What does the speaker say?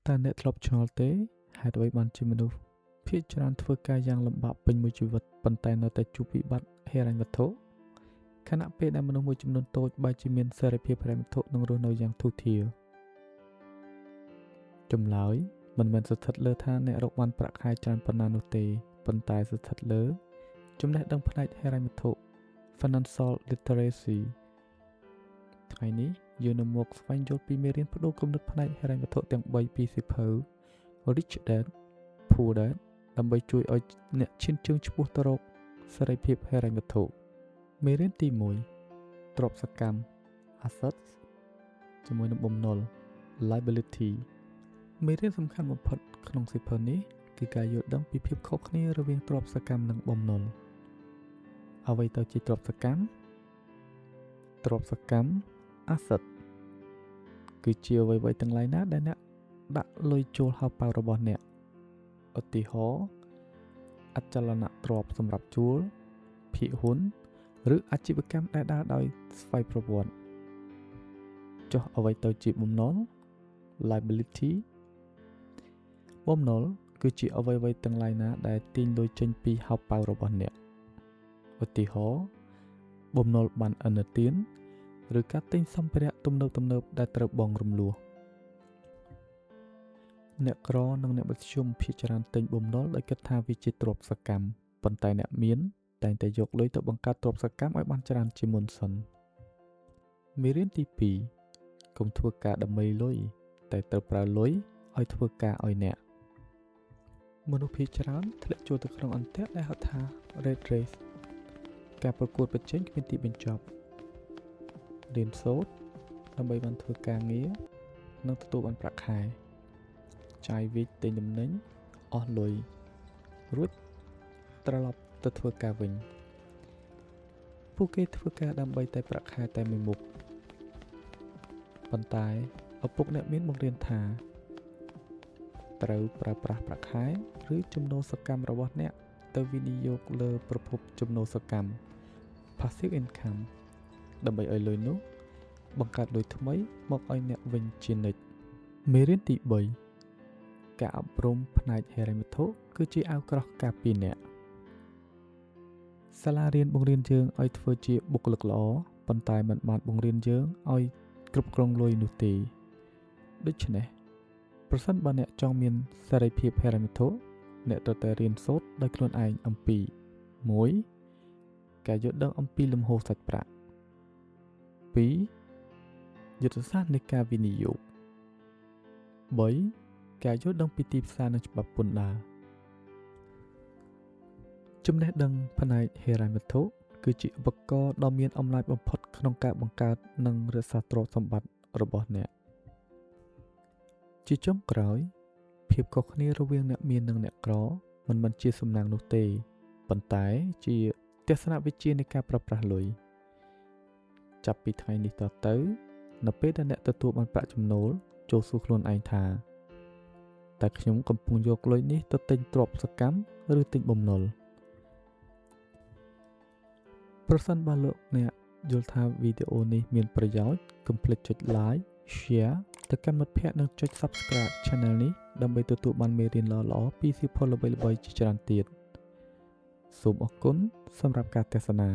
តើអ្នកធ្លាប់ឆ្ងល់ទេហេតុអ្វីបានជាមនុស្សភាគច្រើនធ្វើការយ៉ាងលំបាកពេញមួយជីវិតប៉ុន្តែនៅតែជួបវិបត្តិហិរញ្ញវត្ថុខណៈពេលដែលមនុស្សមួយចំនួនតូចបែរជាមានសេរីភាពហិរញ្ញវត្ថុនិងរស់នៅយ៉ាងធូរធារចម្លើយមិនមែនស្ថិតលើថាអ្នករកបានប្រាក់ខែច្រើនប៉ុណ្ណានោះទេប៉ុន្តែស្ថិតលើចំណេះដឹងផ្នែកហិរញ្ញវត្ថុ Financial Literacy ថ្ងៃនេះយើងនឹងមកស្វែងយល់ពីមេរៀនប្តូរគំនិតផ្នែកហិរញ្ញវត្ថុទាំង3ពីសៀវភៅ Rich Dad Poor Dad ដើម្បីជួយឲ្យអ្នកឈានជើងឆ្ពោះទៅរកសេរីភាពហិរញ្ញវត្ថុមេរៀនទី1ទ្រព្យសកម្ម Assets ជាមួយនឹងបំណុល Liability មេរៀនសំខាន់បំផុតក្នុងសៀវភៅនេះគឺការយល់ដឹងពីភាពខុសគ្នារវាងទ្រព្យសកម្មនិងបំណុលអ្វីទៅជាទ្រព្យសកម្មទ្រព្យសកម្ម Asset គឺជាអ្វីៗទាំងឡាយណាដែលអ្នកដាក់លុយចូលហោប៉ៅរបស់អ្នកឧទាហរណ៍អចលនទ្រព្យសម្រាប់ជួលភាគហ៊ុនឬអាជីវកម្មដែលដើរដោយស្វ័យប្រវត្តិចុះអ្វីទៅជាបំណុល Liability បំណុលគឺជាអ្វីៗទាំងឡាយណាដែលទាញលុយចេញពីហោប៉ៅរបស់អ្នកឧទាហរណ៍បំណុលបានឥណទានឬការទិញសម្ភារៈទំនើបដែលត្រូវបង់រំលោះអ្នកក្រនិងអ្នកមធ្យមភាគច្រើនទិញបំណុលដោយគិតថាវាជាទ្រព្យសកម្មប៉ុន្តែអ្នកមានតែងតែយកលុយទៅបង្កើតទ្រព្យសកម្មឲ្យបានច្រើនជាមុនសិនមេរៀនទី2កុំធ្វើការដើម្បីលុយតែត្រូវប្រើលុយឲ្យធ្វើការឲ្យអ្នកមនុស្សភាគច្រើនធ្លាក់ចូលទៅក្នុងអន្ទាក់ដែលហៅថា Red Race ការប្រកួតប្រជែងគ្មានទីបញ្ចប់រៀនសូត្រដើម្បីបានធ្វើការងារនិងទទួលបានប្រាក់ខែចាយវាយទិញទំនិញអស់លុយរួចត្រឡប់ទៅធ្វើការវិញពួកគេធ្វើការដើម្បីតែប្រាក់ខែតែមួយមុខប៉ុន្តែឪពុកអ្នកមានបង្រៀនថាត្រូវប្រើប្រាស់ប្រាក់ខែឬចំណូលសកម្មរបស់អ្នកទៅវិនិយោគលើប្រភពចំណូលសកម្ម Passive Income ដើម្បីឲ្យលុយនោះបង្កើតលុយថ្មីមកឲ្យអ្នកវិញជានិច្ចមេរៀនទី3ការអប់រំផ្នែកហិរញ្ញវត្ថុគឺជាអាវក្រោះការពារអ្នកសាលារៀនបង្រៀនយើងឲ្យធ្វើជាបុគ្គលិកល្អប៉ុន្តែមិនបានបង្រៀនយើងឲ្យគ្រប់គ្រងលុយនោះទេដូច្នេះប្រសិនបើអ្នកចង់មានសេរីភាពហិរញ្ញវត្ថុអ្នកត្រូវតែរៀនសូត្រដោយខ្លួនឯងអំពី 1. ការយល់ដឹងអំពីលំហូរសាច់ប្រាក់ 2. យុទ្ធសាស្ត្រនៃការវិនិយោគ 3. ការយល់ដឹងពីទីផ្សារនិងច្បាប់ពន្ធដារចំណេះដឹងផ្នែកហិរញ្ញវត្ថុគឺជាឧបករណ៍ដ៏មានអំណាចបំផុតក្នុងការបង្កើតនិងរក្សាទ្រព្យសម្បត្តិរបស់អ្នកជាចុងក្រោយភាពខុសគ្នារវាងអ្នកមាននិងអ្នកក្រមិនមែនជាសំណាងនោះទេប៉ុន្តែជាទស្សនវិជ្ជានៃការប្រើប្រាស់លុយចាប់ពីថ្ងៃនេះតទៅនៅពេលដែលអ្នកទទួលបានប្រាក់ចំណូលចូលសួរខ្លួនឯងថាតើខ្ញុំកំពុងយកលុយនេះទៅទិញទ្រព្យសកម្មឬទិញបំណុលប្រសិនបើលោកអ្នកយល់ថាវីដេអូនេះមានប្រយោជន៍កុំភ្លេចចុច Like Share ទៅកាន់មិត្តភ័ក្តិនិងចុច Subscribe Channel នេះដើម្បីទទួលបានមេរៀនល្អៗពីសៀវភៅល្បីៗជាច្រើនទៀតសូមអរគុណសម្រាប់ការទស្សនា